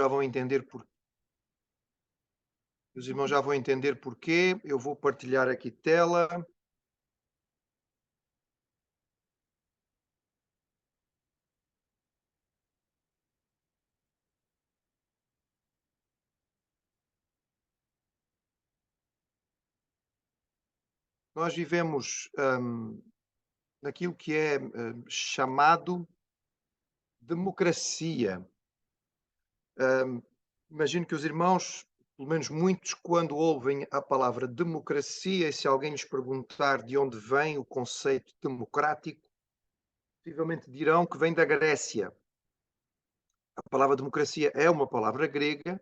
já vão entender porquê. Os irmãos já vão entender porquê. Eu vou partilhar aqui tela. Nós vivemos naquilo que é chamado democracia. Hum, Imagino que os irmãos, pelo menos muitos, quando ouvem a palavra democracia, e se alguém lhes perguntar de onde vem o conceito democrático, possivelmente dirão que vem da Grécia. A palavra democracia é uma palavra grega.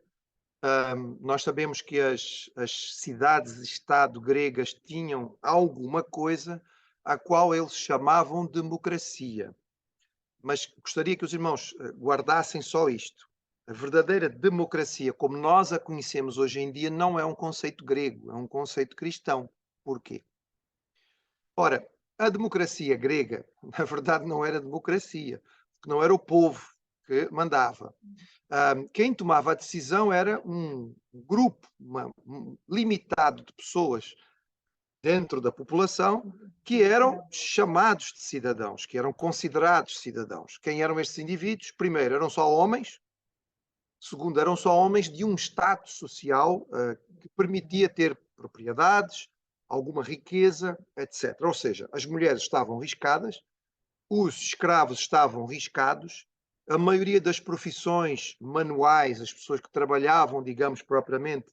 Nós sabemos que as cidades-estado gregas tinham alguma coisa a qual eles chamavam democracia. Mas gostaria que os irmãos guardassem só isto. A verdadeira democracia, como nós a conhecemos hoje em dia, não é um conceito grego, é um conceito cristão. Porquê? Ora, a democracia grega, na verdade, não era democracia, porque não era o povo que mandava. Quem tomava a decisão era um grupo limitado de pessoas dentro da população que eram chamados de cidadãos, que eram considerados cidadãos. Quem eram estes indivíduos? Primeiro, eram só homens. Segundo, eram só homens de um status social que permitia ter propriedades, alguma riqueza, etc. Ou seja, as mulheres estavam riscadas, os escravos estavam riscados, a maioria das profissões manuais, as pessoas que trabalhavam, digamos, propriamente,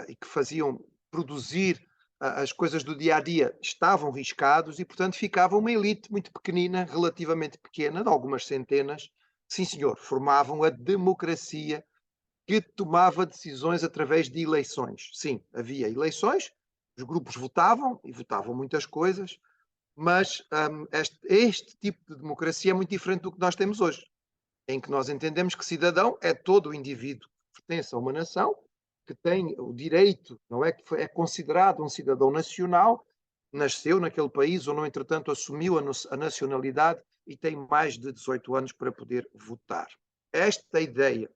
e que faziam produzir as coisas do dia a dia, estavam riscados e, portanto, ficava uma elite muito pequenina, relativamente pequena, de algumas centenas, sim senhor, formavam a democracia que tomava decisões através de eleições. Sim, havia eleições, os grupos votavam, e votavam muitas coisas, mas este tipo de democracia é muito diferente do que nós temos hoje, em que nós entendemos que cidadão é todo o indivíduo que pertence a uma nação, que tem o direito, não é que é considerado um cidadão nacional, nasceu naquele país ou, no entretanto, assumiu a nacionalidade e tem mais de 18 anos para poder votar. Esta ideia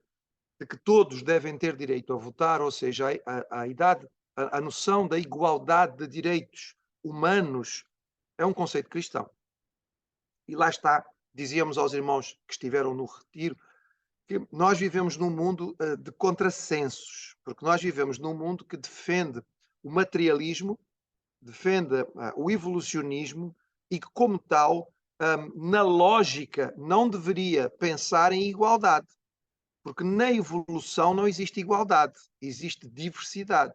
de que todos devem ter direito a votar, ou seja, a idade, a noção da igualdade de direitos humanos é um conceito cristão. E lá está, dizíamos aos irmãos que estiveram no retiro, que nós vivemos num mundo de contrassensos, porque nós vivemos num mundo que defende o materialismo, defende o evolucionismo e que, como tal, na lógica, não deveria pensar em igualdade, porque na evolução não existe igualdade, existe diversidade.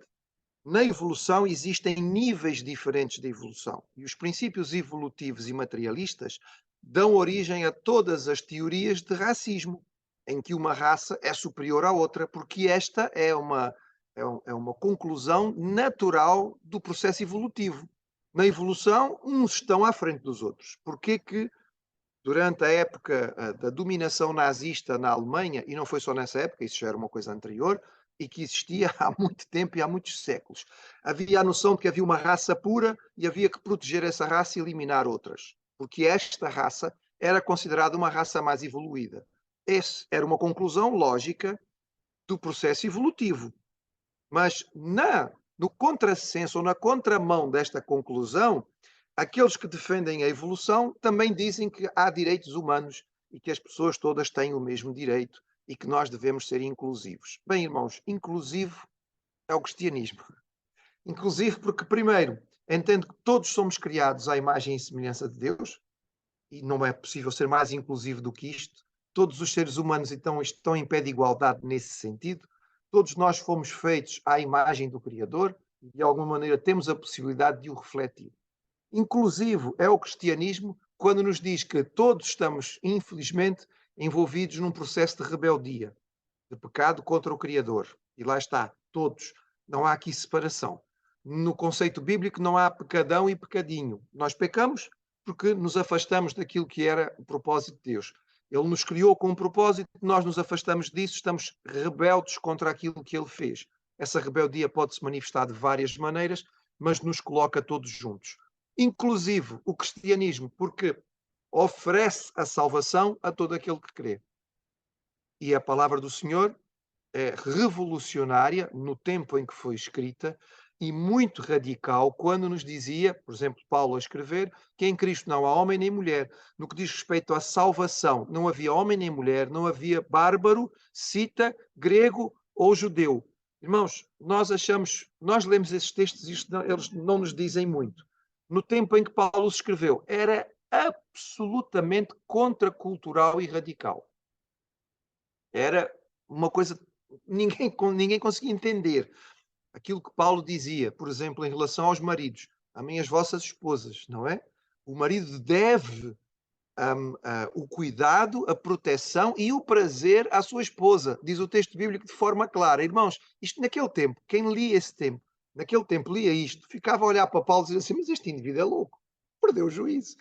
Na evolução existem níveis diferentes de evolução e os princípios evolutivos e materialistas dão origem a todas as teorias de racismo, em que uma raça é superior à outra, porque esta é uma conclusão natural do processo evolutivo. Na evolução, uns estão à frente dos outros. Porquê que durante a época da dominação nazista na Alemanha, e não foi só nessa época, isso já era uma coisa anterior, e que existia há muito tempo e há muitos séculos. Havia a noção de que havia uma raça pura e havia que proteger essa raça e eliminar outras, porque esta raça era considerada uma raça mais evoluída. Essa era uma conclusão lógica do processo evolutivo. Mas no contrassenso ou na contramão desta conclusão, aqueles que defendem a evolução também dizem que há direitos humanos e que as pessoas todas têm o mesmo direito e que nós devemos ser inclusivos. Bem, irmãos, inclusivo é o cristianismo. Inclusivo porque, primeiro, entendo que todos somos criados à imagem e semelhança de Deus e não é possível ser mais inclusivo do que isto. Todos os seres humanos então estão em pé de igualdade nesse sentido. Todos nós fomos feitos à imagem do Criador e, de alguma maneira, temos a possibilidade de o refletir. Inclusivo é o cristianismo quando nos diz que todos estamos, infelizmente, envolvidos num processo de rebeldia, de pecado contra o Criador. E lá está, todos. Não há aqui separação. No conceito bíblico não há pecadão e pecadinho. Nós pecamos porque nos afastamos daquilo que era o propósito de Deus. Ele nos criou com um propósito, nós nos afastamos disso, estamos rebeldes contra aquilo que ele fez. Essa rebeldia pode se manifestar de várias maneiras, mas nos coloca todos juntos. Inclusive o cristianismo, porque oferece a salvação a todo aquele que crê. E a palavra do Senhor é revolucionária no tempo em que foi escrita e muito radical quando nos dizia, por exemplo, Paulo a escrever, que em Cristo não há homem nem mulher. No que diz respeito à salvação, não havia homem nem mulher, não havia bárbaro, cita, grego ou judeu. Irmãos, nós lemos esses textos e eles não nos dizem muito. No tempo em que Paulo os escreveu, era absolutamente contracultural e radical. Era uma coisa ninguém conseguia entender aquilo que Paulo dizia, por exemplo, em relação aos maridos. Amem as vossas esposas, não é? O marido deve o cuidado, a proteção e o prazer à sua esposa, diz o texto bíblico de forma clara. Irmãos, isto naquele tempo, quem lia esse tempo, naquele tempo lia isto, ficava a olhar para Paulo e dizia assim, mas este indivíduo é louco, perdeu o juízo.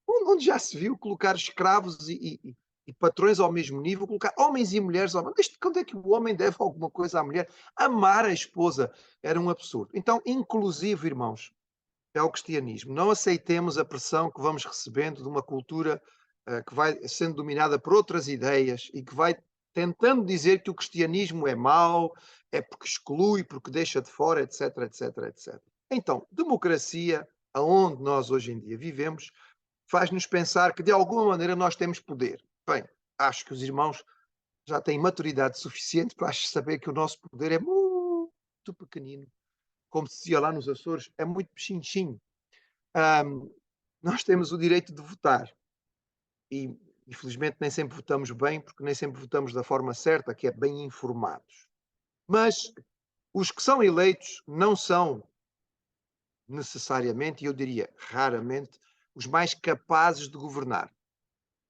Onde já se viu colocar escravos e patrões ao mesmo nível, colocar homens e mulheres ao mesmo nível. Quando é que o homem deve alguma coisa à mulher? Amar a esposa era um absurdo. Então, inclusive, irmãos, é o cristianismo. Não aceitemos a pressão que vamos recebendo de uma cultura que vai sendo dominada por outras ideias e que vai tentando dizer que o cristianismo é mau, é porque exclui, porque deixa de fora, etc, etc, etc. Então, democracia, aonde nós hoje em dia vivemos, faz-nos pensar que de alguma maneira nós temos poder. Bem, acho que os irmãos já têm maturidade suficiente para saber que o nosso poder é muito pequenino. Como se dizia lá nos Açores, é muito pechinchinho. Nós temos o direito de votar e, infelizmente, nem sempre votamos bem, porque nem sempre votamos da forma certa, que é bem informados. Mas os que são eleitos não são necessariamente, e eu diria raramente, os mais capazes de governar.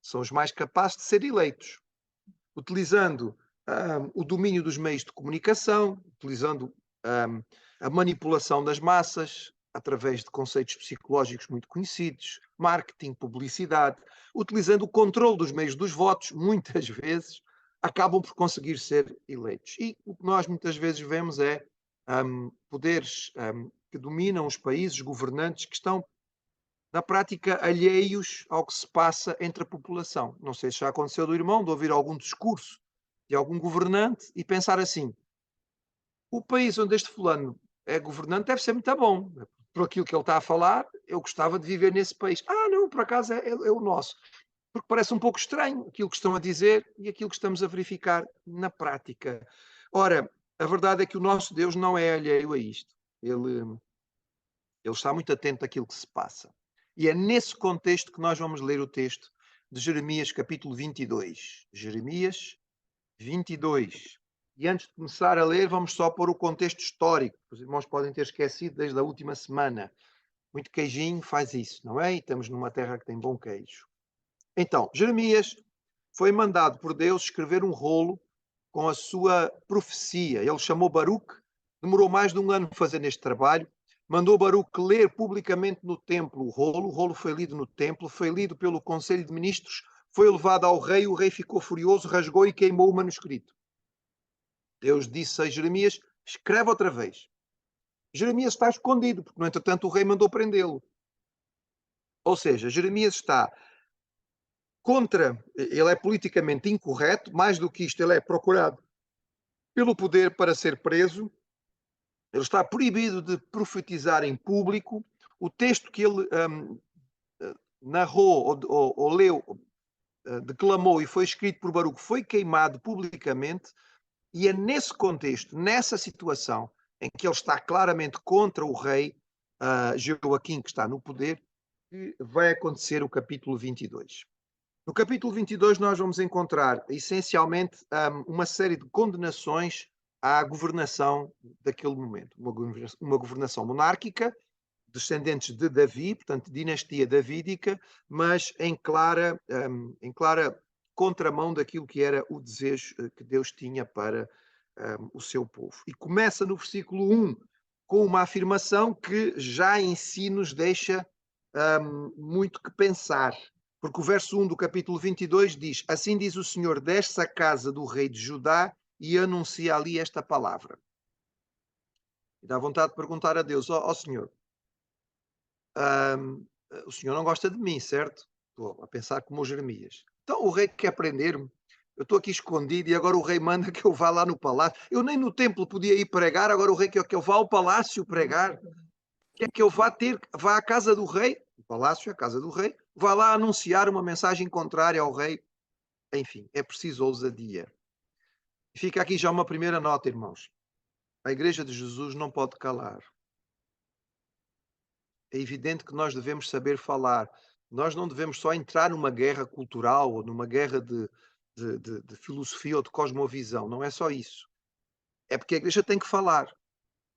São os mais capazes de ser eleitos, utilizando o domínio dos meios de comunicação, utilizando a manipulação das massas, através de conceitos psicológicos muito conhecidos, marketing, publicidade, utilizando o controle dos meios dos votos, muitas vezes, acabam por conseguir ser eleitos. E o que nós muitas vezes vemos é poderes que dominam os países, governantes que estão na prática, alheios ao que se passa entre a população. Não sei se já aconteceu do irmão, de ouvir algum discurso de algum governante e pensar assim: o país onde este fulano é governante deve ser muito bom. Por aquilo que ele está a falar, eu gostava de viver nesse país. Ah, não, por acaso é o nosso. Porque parece um pouco estranho aquilo que estão a dizer e aquilo que estamos a verificar na prática. Ora, a verdade é que o nosso Deus não é alheio a isto. Ele está muito atento àquilo que se passa. E é nesse contexto que nós vamos ler o texto de Jeremias, capítulo 22. Jeremias 22. E antes de começar a ler, vamos só pôr o contexto histórico. Os irmãos podem ter esquecido desde a última semana. Muito queijinho faz isso, não é? E estamos numa terra que tem bom queijo. Então, Jeremias foi mandado por Deus escrever um rolo com a sua profecia. Ele chamou Baruque, demorou mais de um ano a fazer neste trabalho, mandou Baruque ler publicamente no templo o rolo foi lido no templo, foi lido pelo Conselho de Ministros, foi levado ao rei, o rei ficou furioso, rasgou e queimou o manuscrito. Deus disse a Jeremias, escreve outra vez. Jeremias está escondido, porque, no entretanto, o rei mandou prendê-lo. Ou seja, Jeremias está ele é politicamente incorreto, mais do que isto, ele é procurado pelo poder para ser preso, ele está proibido de profetizar em público, o texto que ele narrou ou leu, declamou e foi escrito por Baruque foi queimado publicamente, e é nesse contexto, nessa situação, em que ele está claramente contra o rei Joaquim, que está no poder, que vai acontecer o capítulo 22. No capítulo 22 nós vamos encontrar, essencialmente, uma série de condenações à governação daquele momento. Uma governação monárquica, descendentes de Davi, portanto, dinastia davídica, mas em clara contramão daquilo que era o desejo que Deus tinha para o seu povo. E começa no versículo 1 com uma afirmação que já em si nos deixa muito que pensar. Porque o verso 1 do capítulo 22 diz: Assim diz o Senhor, desce à casa do rei de Judá e anuncia ali esta palavra. E dá vontade de perguntar a Deus: ó Senhor, o Senhor não gosta de mim, certo? Estou a pensar como o Jeremias. Então o rei quer prender-me. Eu estou aqui escondido e agora o rei manda que eu vá lá no palácio. Eu nem no templo podia ir pregar, agora o rei quer que eu vá ao palácio pregar. Quer que eu vá à casa do rei, o palácio é a casa do rei, vá lá anunciar uma mensagem contrária ao rei. Enfim, é preciso ousadia. E fica aqui já uma primeira nota, irmãos. A Igreja de Jesus não pode calar. É evidente que nós devemos saber falar. Nós não devemos só entrar numa guerra cultural ou numa guerra de filosofia ou de cosmovisão. Não é só isso. É porque a Igreja tem que falar.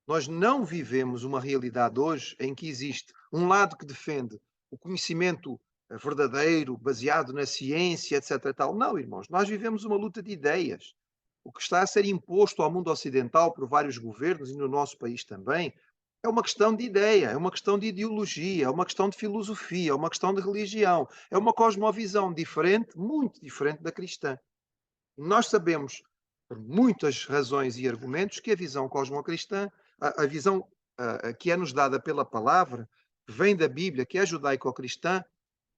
Nós não vivemos uma realidade hoje em que existe um lado que defende o conhecimento verdadeiro, baseado na ciência, etc. Tal. Não, irmãos, nós vivemos uma luta de ideias. O que está a ser imposto ao mundo ocidental por vários governos e no nosso país também é uma questão de ideia, é uma questão de ideologia, é uma questão de filosofia, é uma questão de religião, é uma cosmovisão diferente, muito diferente da cristã. Nós sabemos, por muitas razões e argumentos, que a visão cosmocristã, a visão que é nos dada pela palavra, que vem da Bíblia, que é judaico-cristã,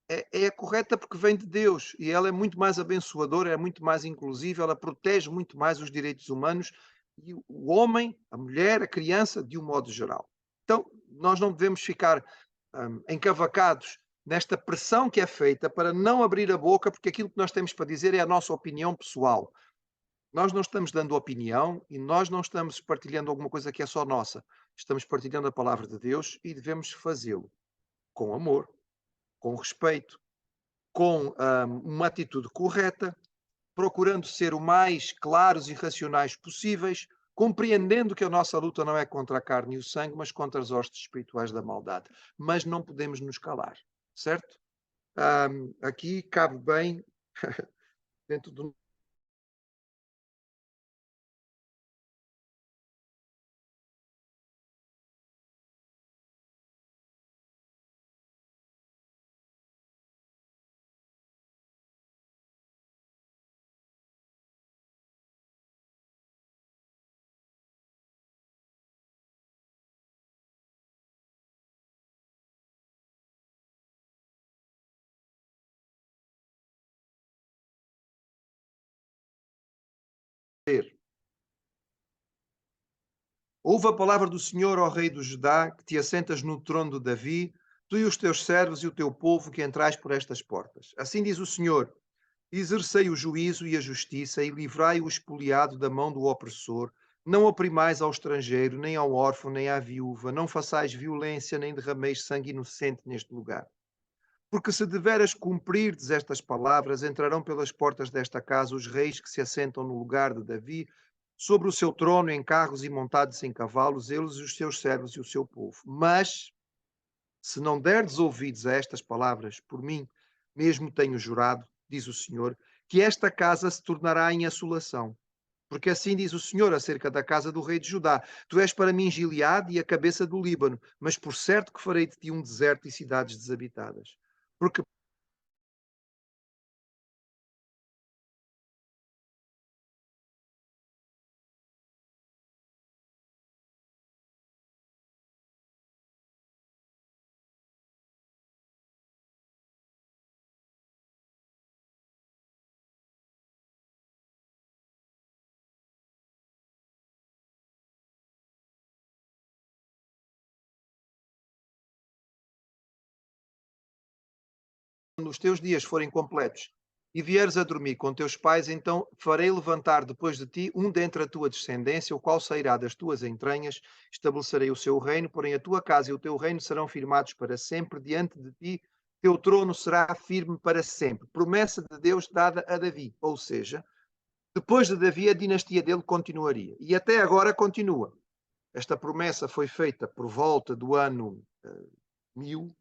é correta porque vem de Deus e ela é muito mais abençoadora, é muito mais inclusiva, ela protege muito mais os direitos humanos e o homem, a mulher, a criança, de um modo geral. Então, nós não devemos ficar encavacados nesta pressão que é feita para não abrir a boca, porque aquilo que nós temos para dizer é a nossa opinião pessoal. Nós não estamos dando opinião e nós não estamos partilhando alguma coisa que é só nossa. Estamos partilhando a palavra de Deus e devemos fazê-lo com amor, com respeito, com uma atitude correta, procurando ser o mais claros e racionais possíveis, compreendendo que a nossa luta não é contra a carne e o sangue, mas contra as hostes espirituais da maldade. Mas não podemos nos calar, certo? Aqui cabe bem, dentro do ser. Ouve a palavra do Senhor, ó Rei do Judá, que te assentas no trono de Davi, tu e os teus servos e o teu povo que entrais por estas portas. Assim diz o Senhor: exercei o juízo e a justiça e livrai o expoliado da mão do opressor. Não oprimais ao estrangeiro, nem ao órfão, nem à viúva. Não façais violência, nem derrameis sangue inocente neste lugar. Porque se deveras cumprirdes estas palavras, entrarão pelas portas desta casa os reis que se assentam no lugar de Davi, sobre o seu trono, em carros e montados em cavalos, eles e os seus servos e o seu povo. Mas, se não derdes ouvidos a estas palavras, por mim mesmo tenho jurado, diz o Senhor, que esta casa se tornará em assolação. Porque assim diz o Senhor acerca da casa do rei de Judá: tu és para mim Gileade e a cabeça do Líbano, mas por certo que farei de ti um deserto e cidades desabitadas. Porque quando os teus dias forem completos e vieres a dormir com teus pais, então farei levantar depois de ti um dentre a tua descendência, o qual sairá das tuas entranhas, estabelecerei o seu reino, porém a tua casa e o teu reino serão firmados para sempre diante de ti, teu trono será firme para sempre. Promessa de Deus dada a Davi, ou seja, depois de Davi a dinastia dele continuaria, e até agora continua. Esta promessa foi feita por volta do ano 1000.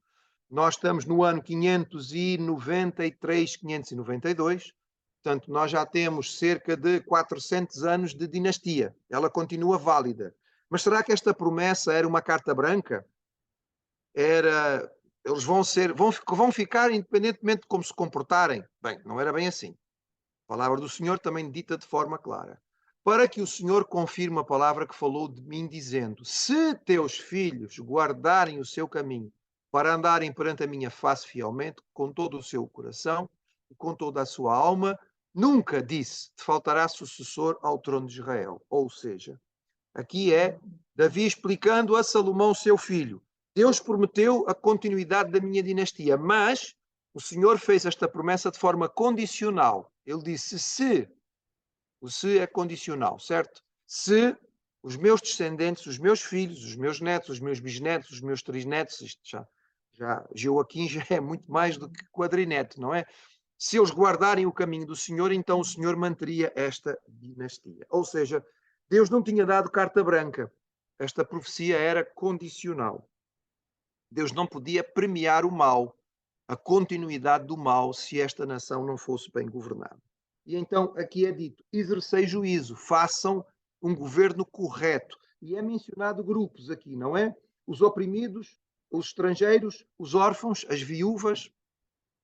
Nós estamos no ano 593, 592, portanto, nós já temos cerca de 400 anos de dinastia. Ela continua válida. Mas será que esta promessa era uma carta branca? Era, eles vão ficar independentemente de como se comportarem? Bem, não era bem assim. A palavra do Senhor também dita de forma clara. Para que o Senhor confirme a palavra que falou de mim, dizendo: se teus filhos guardarem o seu caminho para andarem perante a minha face fielmente, com todo o seu coração e com toda a sua alma, Nunca disse, te faltará sucessor ao trono de Israel. Ou seja, aqui é Davi explicando a Salomão, seu filho. Deus prometeu a continuidade da minha dinastia, mas o Senhor fez esta promessa de forma condicional. Ele disse se, o se é condicional, certo? Se os meus descendentes, os meus filhos, os meus netos, os meus bisnetos, os meus trisnetos, isto já Joaquim já é muito mais do que quadrineto, não é? Se eles guardarem o caminho do Senhor, então o Senhor manteria esta dinastia. Ou seja, Deus não tinha dado carta branca. Esta profecia era condicional. Deus não podia premiar o mal, a continuidade do mal, se esta nação não fosse bem governada. E então aqui é dito: exercei juízo, façam um governo correto. E é mencionado grupos aqui, não é? Os oprimidos, os estrangeiros, os órfãos, as viúvas.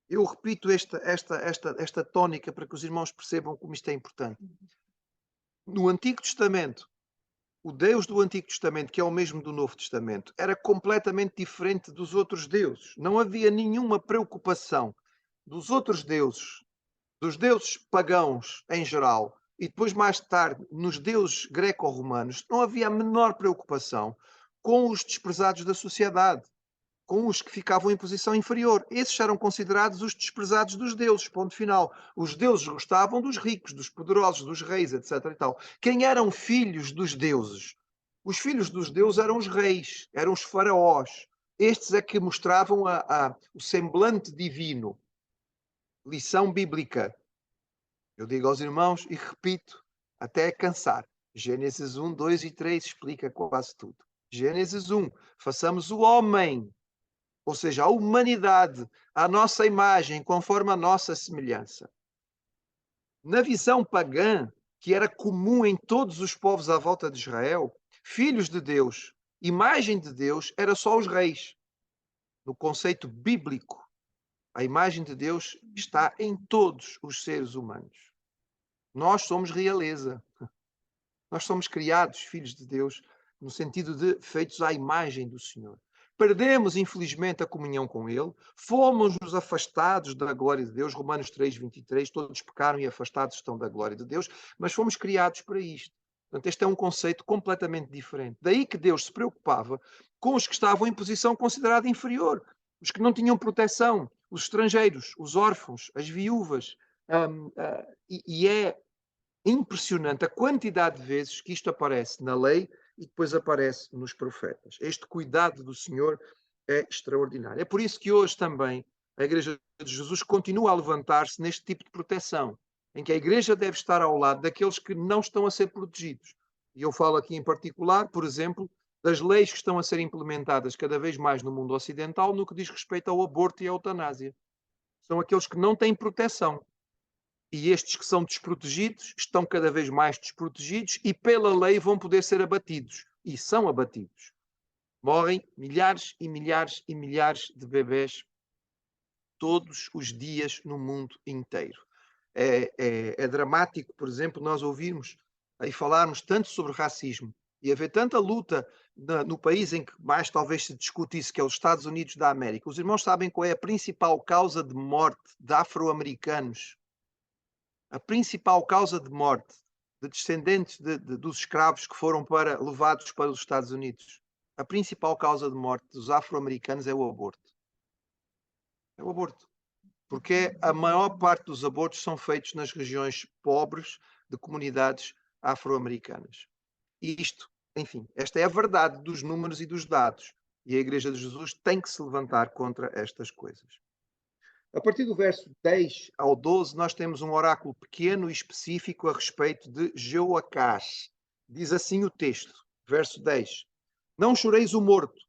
Eu repito esta tónica para que os irmãos percebam como isto é importante. No Antigo Testamento, o Deus do Antigo Testamento, que é o mesmo do Novo Testamento, era completamente diferente dos outros deuses. Não havia nenhuma preocupação dos outros deuses, dos deuses pagãos em geral, e depois mais tarde nos deuses greco-romanos, não havia a menor preocupação com os desprezados da sociedade, com os que ficavam em posição inferior. Esses eram considerados os desprezados dos deuses, ponto final. Os deuses gostavam dos ricos, dos poderosos, dos reis, etc. E tal. Quem eram filhos dos deuses? Os filhos dos deuses eram os reis, eram os faraós. Estes é que mostravam o semblante divino. Lição bíblica. Eu digo aos irmãos e repito até cansar. Gênesis 1, 2 e 3 explica quase tudo. Gênesis 1, façamos o homem, ou seja, a humanidade, à nossa imagem, conforme a nossa semelhança. Na visão pagã, que era comum em todos os povos à volta de Israel, filhos de Deus, imagem de Deus, era só os reis. No conceito bíblico, a imagem de Deus está em todos os seres humanos. Nós somos realeza. Nós somos criados, filhos de Deus, no sentido de feitos à imagem do Senhor. Perdemos, infelizmente, a comunhão com Ele, fomos-nos afastados da glória de Deus, Romanos 3, 23, todos pecaram e afastados estão da glória de Deus, mas fomos criados para isto. Portanto, este é um conceito completamente diferente. Daí que Deus se preocupava com os que estavam em posição considerada inferior, os que não tinham proteção, os estrangeiros, os órfãos, as viúvas. E é impressionante a quantidade de vezes que isto aparece na lei e depois aparece nos profetas. Este cuidado do Senhor é extraordinário. É por isso que hoje também a Igreja de Jesus continua a levantar-se neste tipo de proteção, em que a Igreja deve estar ao lado daqueles que não estão a ser protegidos. E eu falo aqui em particular, por exemplo, das leis que estão a ser implementadas cada vez mais no mundo ocidental no que diz respeito ao aborto e à eutanásia. São aqueles que não têm proteção. E estes que são desprotegidos estão cada vez mais desprotegidos e pela lei vão poder ser abatidos. E são abatidos. Morrem milhares e milhares e milhares de bebés todos os dias no mundo inteiro. É dramático, por exemplo, nós ouvirmos e falarmos tanto sobre racismo e haver tanta luta no país em que mais talvez se discute isso, que é os Estados Unidos da América. Os irmãos sabem qual é a principal causa de morte de afro-americanos? A principal causa de morte de descendentes dos escravos que foram levados para os Estados Unidos, a principal causa de morte dos afro-americanos é o aborto. É o aborto. Porque a maior parte dos abortos são feitos nas regiões pobres de comunidades afro-americanas. E isto, enfim, esta é a verdade dos números e dos dados. E a Igreja de Jesus tem que se levantar contra estas coisas. A partir do verso 10 ao 12, nós temos um oráculo pequeno e específico a respeito de Jeoacás. Diz assim o texto, verso 10. Não choreis o morto,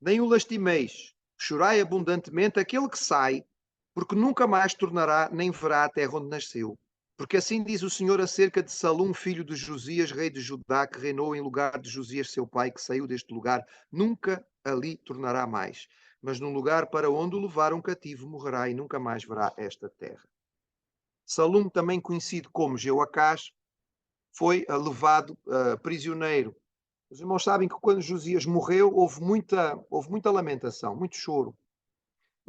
nem o lastimeis. Chorai abundantemente aquele que sai, porque nunca mais tornará, nem verá a terra onde nasceu. Porque assim diz o Senhor acerca de Salum, filho de Josias, rei de Judá, que reinou em lugar de Josias, seu pai, que saiu deste lugar. Nunca ali tornará mais. Mas no lugar para onde o levaram cativo morrerá e nunca mais verá esta terra. Salum, também conhecido como Jeoacás, foi levado prisioneiro. Os irmãos sabem que quando Josias morreu houve muita lamentação, muito choro.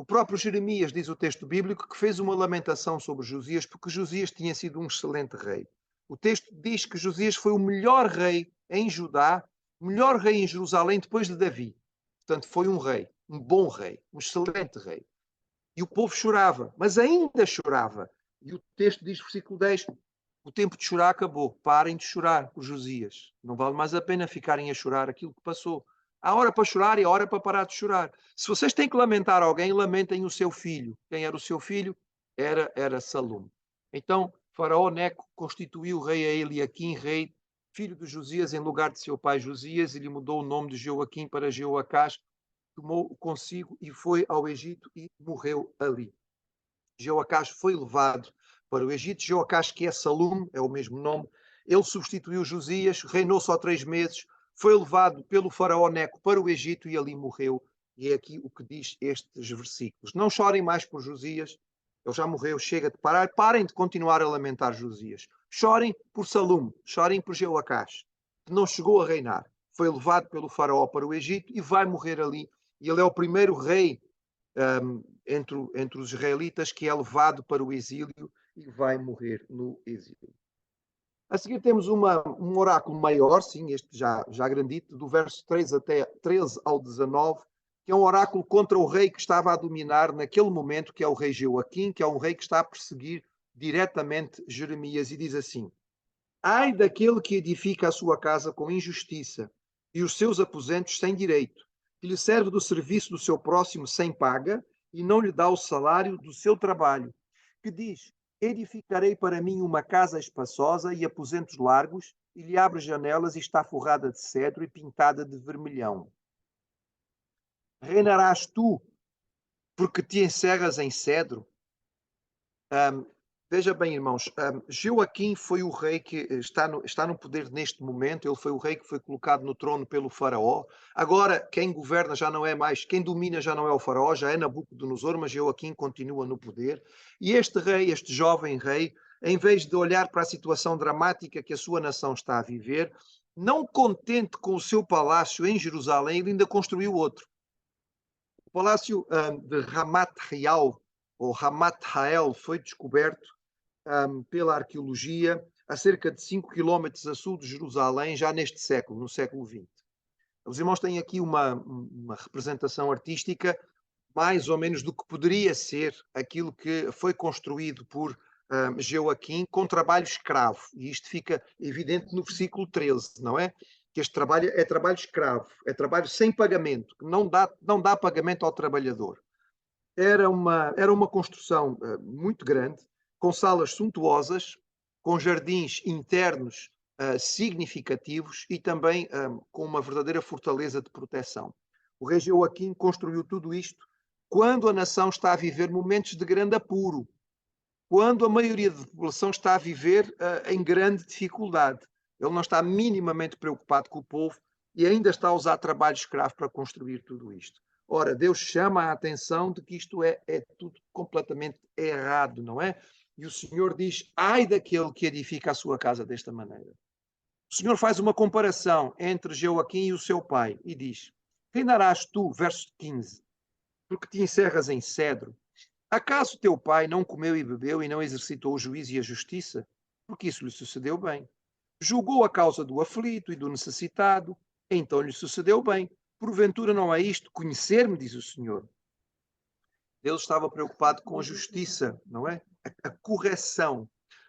O próprio Jeremias, diz o texto bíblico, que fez uma lamentação sobre Josias, porque Josias tinha sido um excelente rei. O texto diz que Josias foi o melhor rei em Judá, o melhor rei em Jerusalém depois de Davi. Portanto, foi um rei, um bom rei, um excelente rei. E o povo chorava, mas ainda chorava. E o texto diz, versículo 10, o tempo de chorar acabou. Parem de chorar por Josias. Não vale mais a pena ficarem a chorar aquilo que passou. Há hora para chorar e há hora para parar de chorar. Se vocês têm que lamentar alguém, lamentem o seu filho. Quem era o seu filho? Era Salom. Então, Faraó Neco constituiu o rei a Eliaquim, rei, filho de Josias, em lugar de seu pai Josias, e lhe mudou o nome de Joaquim para Jeoacás, tomou consigo e foi ao Egito e morreu ali. Jeoacás foi levado para o Egito. Jeoacás, que é Salum, é o mesmo nome, ele substituiu Josias, reinou só 3 meses, foi levado pelo faraó Neco para o Egito e ali morreu. E é aqui o que diz estes versículos. Não chorem mais por Josias, ele já morreu, chega de parar, parem de continuar a lamentar Josias. Chorem por Salum, chorem por Jeoacás, que não chegou a reinar. Foi levado pelo faraó para o Egito e vai morrer ali. E ele é o primeiro rei entre os israelitas que é levado para o exílio e vai morrer no exílio. A seguir temos um oráculo maior, sim, este já grandito, do verso 13 ao 19, que é um oráculo contra o rei que estava a dominar naquele momento, que é o rei Jeoaquim, que é um rei que está a perseguir diretamente Jeremias, e diz assim: ai daquele que edifica a sua casa com injustiça e os seus aposentos sem direito, que lhe serve do serviço do seu próximo sem paga e não lhe dá o salário do seu trabalho, que diz: edificarei para mim uma casa espaçosa e aposentos largos, e lhe abre janelas e está forrada de cedro e pintada de vermelhão. Reinarás tu, porque te encerras em cedro? Veja bem, irmãos, Joaquim foi o rei que está no poder neste momento, ele foi o rei que foi colocado no trono pelo faraó. Agora, quem governa já não é mais, quem domina já não é o faraó, já é Nabucodonosor, mas Joaquim continua no poder. E este rei, este jovem rei, em vez de olhar para a situação dramática que a sua nação está a viver, não contente com o seu palácio em Jerusalém, ele ainda construiu outro. O palácio de Ramat Real, ou Ramat Hael, foi descoberto pela arqueologia a cerca de 5 quilómetros a sul de Jerusalém, já neste século, no século XX. Os irmãos têm aqui uma representação artística mais ou menos do que poderia ser aquilo que foi construído por Joaquim com trabalho escravo. E isto fica evidente no versículo 13, não é? Que este trabalho é trabalho escravo, é trabalho sem pagamento, que não dá pagamento ao trabalhador. Era uma construção muito grande, com salas suntuosas, com jardins internos significativos e também com uma verdadeira fortaleza de proteção. O rei Joaquim construiu tudo isto quando a nação está a viver momentos de grande apuro, quando a maioria da população está a viver em grande dificuldade. Ele não está minimamente preocupado com o povo e ainda está a usar trabalho escravo para construir tudo isto. Ora, Deus chama a atenção de que isto é tudo completamente errado, não é? E o Senhor diz: ai daquele que edifica a sua casa desta maneira. O Senhor faz uma comparação entre Joaquim e o seu pai e diz: reinarás tu, verso 15, porque te encerras em cedro. Acaso teu pai não comeu e bebeu e não exercitou o juízo e a justiça? Porque isso lhe sucedeu bem. Julgou a causa do aflito e do necessitado, então lhe sucedeu bem. Porventura não é isto conhecer-me, diz o Senhor. Deus estava preocupado com a justiça, não é? A correção.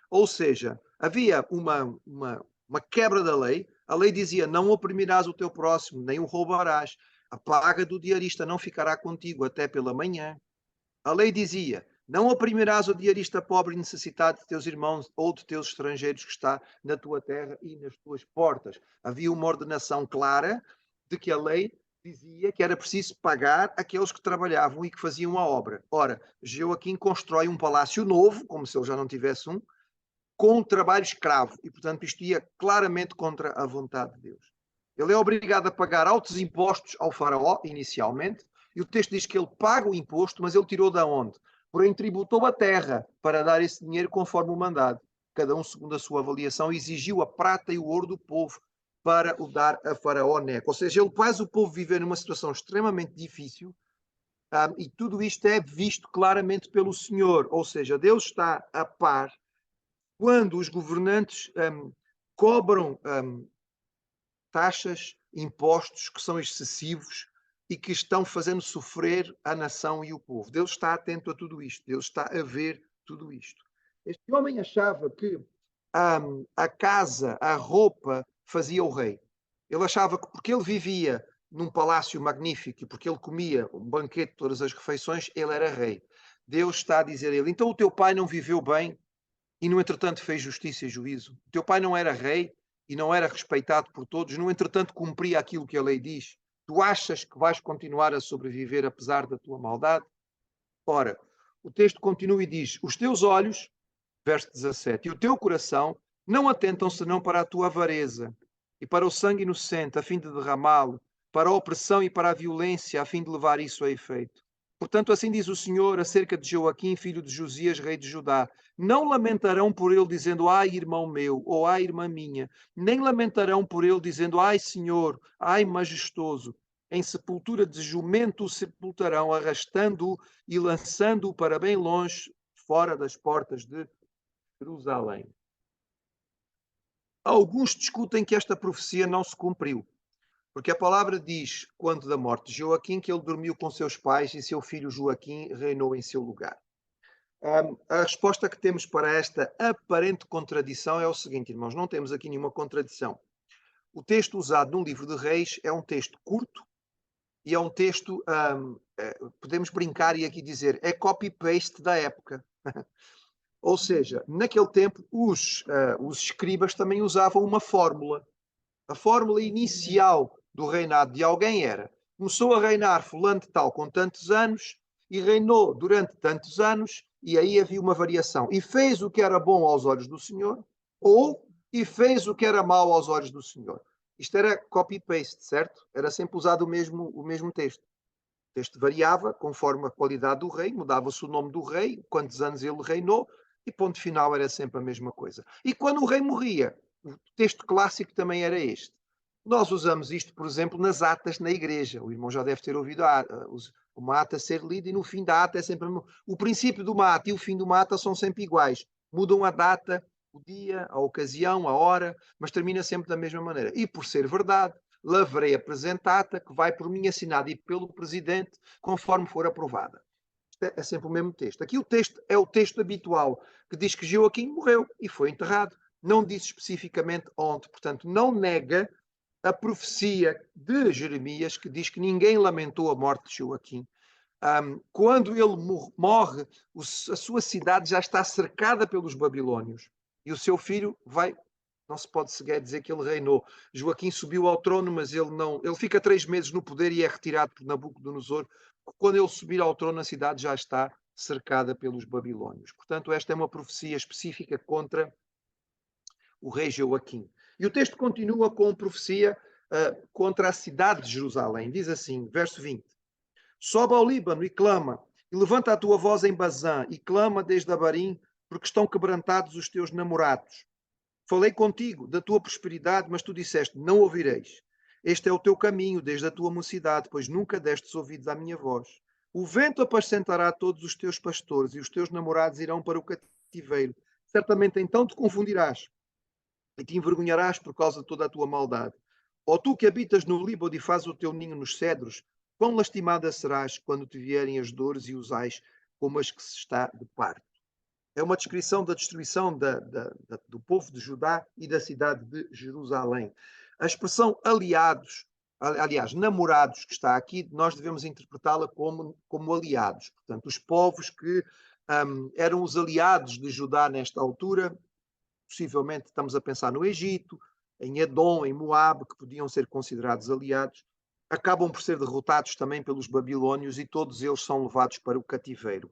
Ou seja, havia uma quebra da lei. A lei dizia: não oprimirás o teu próximo, nem o roubarás. A paga do diarista não ficará contigo até pela manhã. A lei dizia: não oprimirás o diarista pobre e necessitado de teus irmãos ou de teus estrangeiros que está na tua terra e nas tuas portas. Havia uma ordenação clara de que a lei dizia que era preciso pagar aqueles que trabalhavam e que faziam a obra. Ora, Joaquim constrói um palácio novo, como se ele já não tivesse um, com um trabalho escravo. E, portanto, isto ia claramente contra a vontade de Deus. Ele é obrigado a pagar altos impostos ao faraó, inicialmente, e o texto diz que ele paga o imposto, mas ele tirou de onde? Porém, tributou a terra para dar esse dinheiro conforme o mandado. Cada um, segundo a sua avaliação, exigiu a prata e o ouro do povo para o dar a Faraó Neco. Ou seja, ele faz o povo viver numa situação extremamente difícil, E tudo isto é visto claramente pelo Senhor, ou seja, Deus está a par quando os governantes cobram taxas, impostos que são excessivos e que estão fazendo sofrer a nação e o povo. Deus está atento a tudo isto, Deus está a ver tudo isto. Este homem achava que a casa, a roupa, fazia o rei. Ele achava que porque ele vivia num palácio magnífico e porque ele comia um banquete todas as refeições, ele era rei. Deus está a dizer a ele, então o teu pai não viveu bem e, no entretanto, fez justiça e juízo. O teu pai não era rei e não era respeitado por todos, no entretanto, cumpria aquilo que a lei diz. Tu achas que vais continuar a sobreviver apesar da tua maldade? Ora, o texto continua e diz: os teus olhos, verso 17, e o teu coração não atentam senão para a tua avareza e para o sangue inocente, a fim de derramá-lo, para a opressão e para a violência, a fim de levar isso a efeito. Portanto, assim diz o Senhor acerca de Joaquim, filho de Josias, rei de Judá: não lamentarão por ele, dizendo, ai, irmão meu, ou ai, irmã minha, nem lamentarão por ele, dizendo, ai, Senhor, ai, majestoso. Em sepultura de jumento o sepultarão, arrastando-o e lançando-o para bem longe, fora das portas de Jerusalém. Alguns discutem que esta profecia não se cumpriu, porque a palavra diz, quando da morte de Joaquim, que ele dormiu com seus pais e seu filho Joaquim reinou em seu lugar. A resposta que temos para esta aparente contradição é o seguinte, irmãos, não temos aqui nenhuma contradição. O texto usado no livro de Reis é um texto curto e é um texto, podemos brincar e aqui dizer, é copy-paste da época. Ou seja, naquele tempo os escribas também usavam uma fórmula. A fórmula inicial do reinado de alguém era: começou a reinar fulano de tal com tantos anos e reinou durante tantos anos, e aí havia uma variação. E fez o que era bom aos olhos do Senhor, ou e fez o que era mau aos olhos do Senhor. Isto era copy-paste, certo? Era sempre usado o mesmo texto. O texto variava conforme a qualidade do rei, mudava-se o nome do rei, quantos anos ele reinou, e ponto final era sempre a mesma coisa. E quando o rei morria, o texto clássico também era este. Nós usamos isto, por exemplo, nas atas na igreja. O irmão já deve ter ouvido uma ata ser lida e no fim da ata é sempre... O princípio de uma ata e o fim de uma ata são sempre iguais. Mudam a data, o dia, a ocasião, a hora, mas termina sempre da mesma maneira. E por ser verdade, lavarei a presente ata, que vai por mim assinada e pelo presidente, conforme for aprovada. É sempre o mesmo texto. Aqui o texto é o texto habitual, que diz que Joaquim morreu e foi enterrado. Não diz especificamente onde. Portanto, não nega a profecia de Jeremias, que diz que ninguém lamentou a morte de Joaquim. Quando ele morre, a sua cidade já está cercada pelos babilônios. E o seu filho vai... Não se pode sequer dizer que ele reinou. Joaquim subiu ao trono, mas ele não... Ele fica 3 meses no poder e é retirado por Nabucodonosor. Quando ele subir ao trono, a cidade já está cercada pelos babilônios. Portanto, esta é uma profecia específica contra o rei Joaquim. E o texto continua com profecia contra a cidade de Jerusalém. Diz assim, verso 20. Sobe ao Líbano e clama, e levanta a tua voz em Bazã, e clama desde Abarim, porque estão quebrantados os teus namorados. Falei contigo da tua prosperidade, mas tu disseste, não ouvireis. Este é o teu caminho desde a tua mocidade, pois nunca destes ouvidos à minha voz. O vento apacentará todos os teus pastores, e os teus namorados irão para o cativeiro. Certamente então te confundirás e te envergonharás por causa de toda a tua maldade. Ó tu que habitas no Líbano e fazes o teu ninho nos cedros, quão lastimada serás quando te vierem as dores e os ais como as que se está de parto. É uma descrição da destruição do povo de Judá e da cidade de Jerusalém. A expressão aliados, aliás, namorados, que está aqui, nós devemos interpretá-la como aliados. Portanto, os povos que eram os aliados de Judá nesta altura, possivelmente estamos a pensar no Egito, em Edom, em Moabe, que podiam ser considerados aliados, acabam por ser derrotados também pelos babilônios e todos eles são levados para o cativeiro.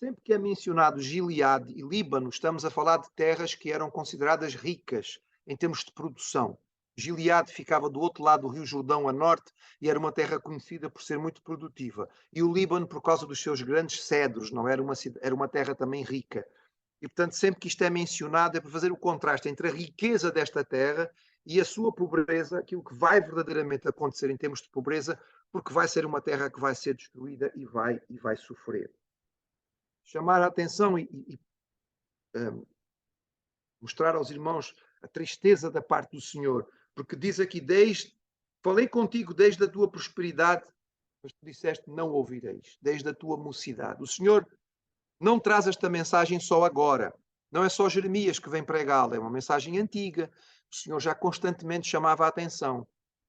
Sempre que é mencionado Gileade e Líbano, estamos a falar de terras que eram consideradas ricas em termos de produção. Gileade ficava do outro lado do Rio Jordão, a norte, e era uma terra conhecida por ser muito produtiva. E o Líbano, por causa dos seus grandes cedros, não era uma terra também rica. E, portanto, sempre que isto é mencionado, é para fazer o contraste entre a riqueza desta terra e a sua pobreza, aquilo que vai verdadeiramente acontecer em termos de pobreza, porque vai ser uma terra que vai ser destruída e vai sofrer. Chamar a atenção e mostrar aos irmãos a tristeza da parte do Senhor, porque diz aqui, falei contigo desde a tua prosperidade, mas tu disseste, não ouvireis, desde a tua mocidade. O Senhor não traz esta mensagem só agora, não é só Jeremias que vem pregá-la, é uma mensagem antiga, o Senhor já constantemente chamava a atenção.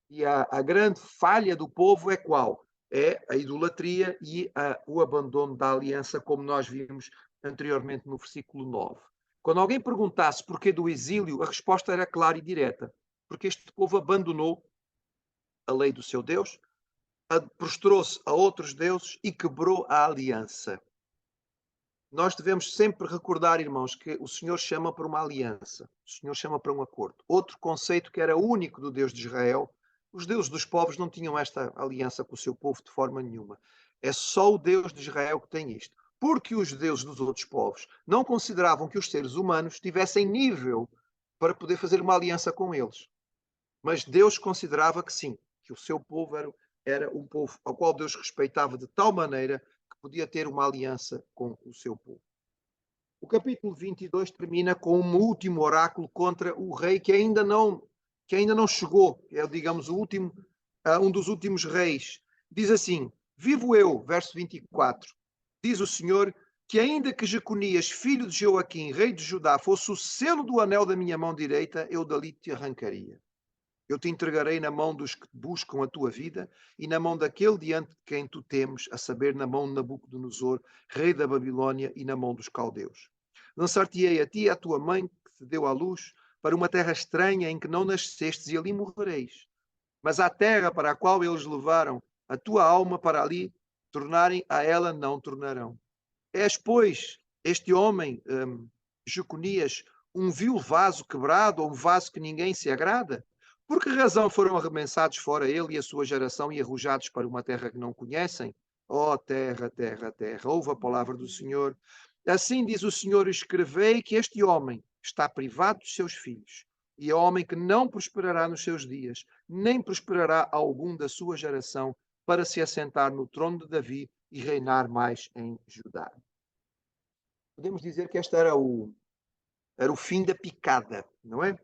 E a grande falha do povo é qual? É a idolatria e o abandono da aliança, como nós vimos anteriormente no versículo 9. Quando alguém perguntasse porquê do exílio, a resposta era clara e direta. Porque este povo abandonou a lei do seu Deus, prostrou-se a outros deuses e quebrou a aliança. Nós devemos sempre recordar, irmãos, que o Senhor chama para uma aliança. O Senhor chama para um acordo. Outro conceito que era único do Deus de Israel, os deuses dos povos não tinham esta aliança com o seu povo de forma nenhuma. É só o Deus de Israel que tem isto. Porque os deuses dos outros povos não consideravam que os seres humanos tivessem nível para poder fazer uma aliança com eles. Mas Deus considerava que sim, que o seu povo era um povo ao qual Deus respeitava de tal maneira que podia ter uma aliança com o seu povo. O capítulo 22 termina com um último oráculo contra o rei que ainda não chegou, é, digamos, um dos últimos reis. Diz assim: Vivo eu, verso 24, diz o Senhor, que ainda que Jeconias, filho de Joaquim, rei de Judá, fosse o selo do anel da minha mão direita, eu dali te arrancaria. Eu te entregarei na mão dos que buscam a tua vida e na mão daquele diante de quem tu temes, a saber, na mão de Nabucodonosor, rei da Babilônia, e na mão dos caldeus. Lançar-te-ei a ti e à tua mãe, que te deu à luz, para uma terra estranha em que não nascestes, e ali morrereis. Mas à terra para a qual eles levaram a tua alma para ali, tornarem a ela não tornarão. És, pois, este homem, Jeconias, um vil vaso quebrado, ou um vaso que ninguém se agrada? Por que razão foram arremessados fora ele e a sua geração e arrojados para uma terra que não conhecem? Ó terra, terra, terra, ouve a palavra do Senhor. Assim diz o Senhor, escrevei que este homem está privado dos seus filhos, e é homem que não prosperará nos seus dias, nem prosperará algum da sua geração, para se assentar no trono de Davi e reinar mais em Judá. Podemos dizer que este era o fim da picada, não é?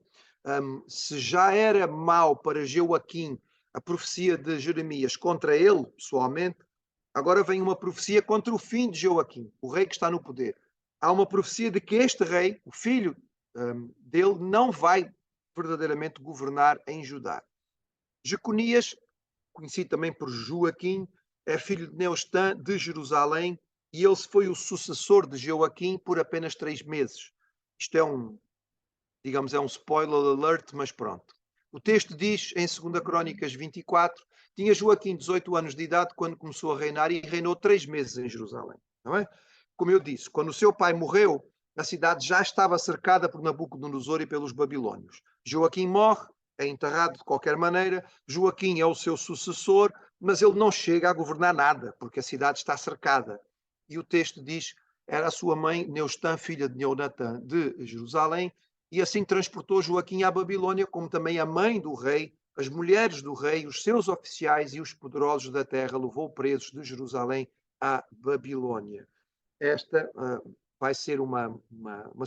Se já era mau para Joaquim a profecia de Jeremias contra ele, pessoalmente, agora vem uma profecia contra o fim de Joaquim, o rei que está no poder. Há uma profecia de que este rei, o filho dele, não vai verdadeiramente governar em Judá. Jeconias, conhecido também por Joaquim, é filho de Neustã de Jerusalém, e ele foi o sucessor de Joaquim por apenas 3 meses. Isto é digamos, é um spoiler alert, mas pronto. O texto diz, em 2 Crónicas 24, tinha Joaquim 18 anos de idade quando começou a reinar e reinou 3 meses em Jerusalém. Não é? Como eu disse, quando o seu pai morreu, a cidade já estava cercada por Nabucodonosor e pelos babilônios. Joaquim morre, é enterrado de qualquer maneira, Joaquim é o seu sucessor, mas ele não chega a governar nada, porque a cidade está cercada. E o texto diz, era a sua mãe, Neustã, filha de Neonatã, de Jerusalém, e assim transportou Joaquim à Babilônia, como também a mãe do rei, as mulheres do rei, os seus oficiais e os poderosos da terra levou presos de Jerusalém à Babilônia. Esta vai ser uma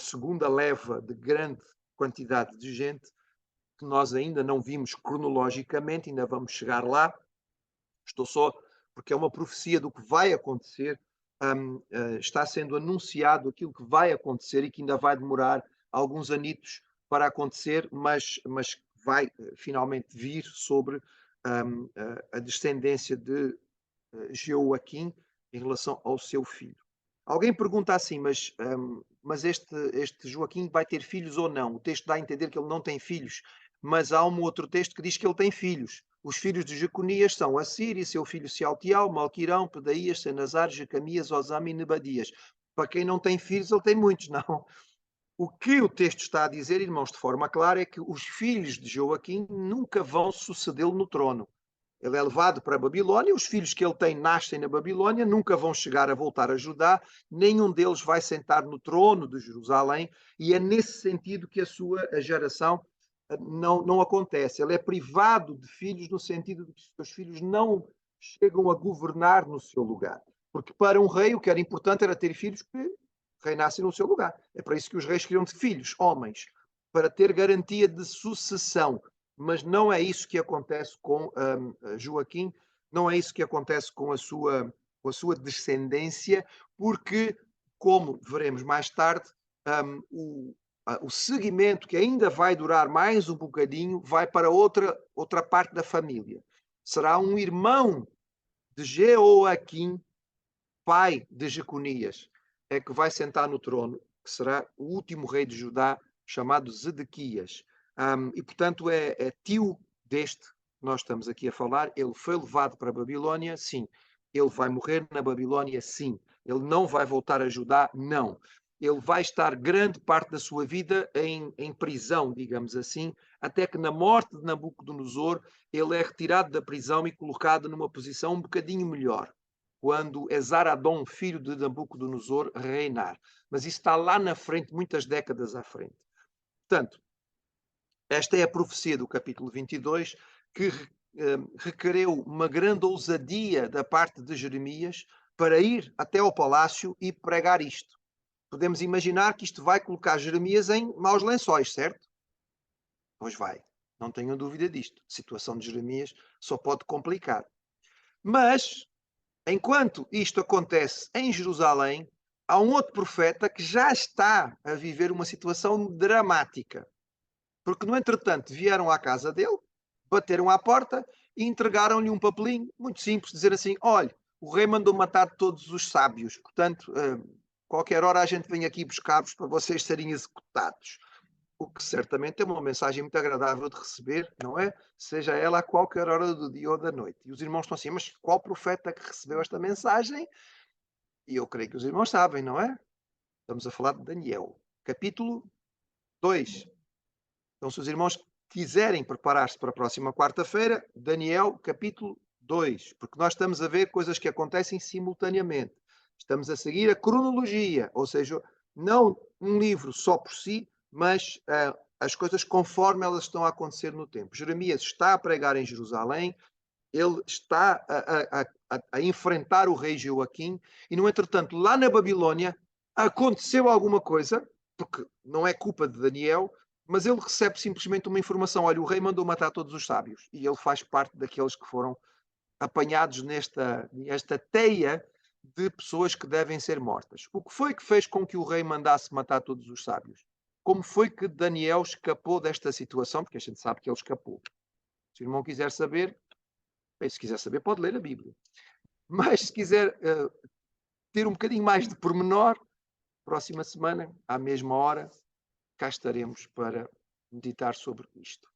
segunda leva de grande quantidade de gente que nós ainda não vimos cronologicamente, ainda vamos chegar lá. Estou só, porque é uma profecia do que vai acontecer, está sendo anunciado aquilo que vai acontecer e que ainda vai demorar alguns anitos para acontecer, mas vai finalmente vir sobre a descendência de Joaquim em relação ao seu filho. Alguém pergunta assim, mas este Joaquim vai ter filhos ou não? O texto dá a entender que ele não tem filhos, mas há um outro texto que diz que ele tem filhos. Os filhos de Jeconias são Assir e seu filho Sealtiel, Malquirão, Pedaías, Senazar, Jecamias, Osam e Nebadias. Para quem não tem filhos, ele tem muitos, não. O que o texto está a dizer, irmãos, de forma clara, é que os filhos de Joaquim nunca vão sucedê-lo no trono. Ele é levado para a Babilônia, os filhos que ele tem nascem na Babilônia, nunca vão chegar a voltar a Judá, nenhum deles vai sentar no trono de Jerusalém, e é nesse sentido que a sua geração não acontece. Ele é privado de filhos no sentido de que os seus filhos não chegam a governar no seu lugar. Porque para um rei o que era importante era ter filhos que reinassem no seu lugar. É para isso que os reis queriam de filhos, homens, para ter garantia de sucessão. Mas não é isso que acontece com Joaquim, não é isso que acontece com a sua descendência, porque, como veremos mais tarde, o seguimento, que ainda vai durar mais um bocadinho, vai para outra parte da família. Será um irmão de Jeoaquim, pai de Jeconias, é que vai sentar no trono, que será o último rei de Judá, chamado Zedequias. E, portanto, é tio deste que nós estamos aqui a falar. Ele foi levado para a Babilónia, sim. Ele vai morrer na Babilónia, sim. Ele não vai voltar a Judá, não. Ele vai estar grande parte da sua vida em prisão, digamos assim, até que na morte de Nabucodonosor ele é retirado da prisão e colocado numa posição um bocadinho melhor, quando Esaradom, filho de Nabucodonosor, reinar. Mas isso está lá na frente, muitas décadas à frente. Portanto, esta é a profecia do capítulo 22, que requereu uma grande ousadia da parte de Jeremias para ir até ao palácio e pregar isto. Podemos imaginar que isto vai colocar Jeremias em maus lençóis, certo? Pois vai, não tenho dúvida disto. A situação de Jeremias só pode complicar. Mas, enquanto isto acontece em Jerusalém, há um outro profeta que já está a viver uma situação dramática. Porque, no entretanto, vieram à casa dele, bateram à porta e entregaram-lhe um papelinho muito simples, dizer assim: olha, o rei mandou matar todos os sábios, portanto, qualquer hora a gente vem aqui buscar-vos para vocês serem executados. O que certamente é uma mensagem muito agradável de receber, não é? Seja ela a qualquer hora do dia ou da noite. E os irmãos estão assim: mas qual profeta que recebeu esta mensagem? E eu creio que os irmãos sabem, não é? Estamos a falar de Daniel, capítulo 2. Então, se os irmãos quiserem preparar-se para a próxima quarta-feira, Daniel, capítulo 2, porque nós estamos a ver coisas que acontecem simultaneamente. Estamos a seguir a cronologia, ou seja, não um livro só por si, mas as coisas conforme elas estão a acontecer no tempo. Jeremias está a pregar em Jerusalém, ele está a enfrentar o rei Joaquim, e, no entretanto, lá na Babilónia aconteceu alguma coisa, porque não é culpa de Daniel, mas ele recebe simplesmente uma informação: olha, o rei mandou matar todos os sábios, e ele faz parte daqueles que foram apanhados nesta teia de pessoas que devem ser mortas. O que foi que fez com que o rei mandasse matar todos os sábios? Como foi que Daniel escapou desta situação? Porque a gente sabe que ele escapou. Se o irmão quiser saber, bem, se quiser saber, pode ler a Bíblia. Mas se quiser ter um bocadinho mais de pormenor, próxima semana, à mesma hora, cá estaremos para meditar sobre isto.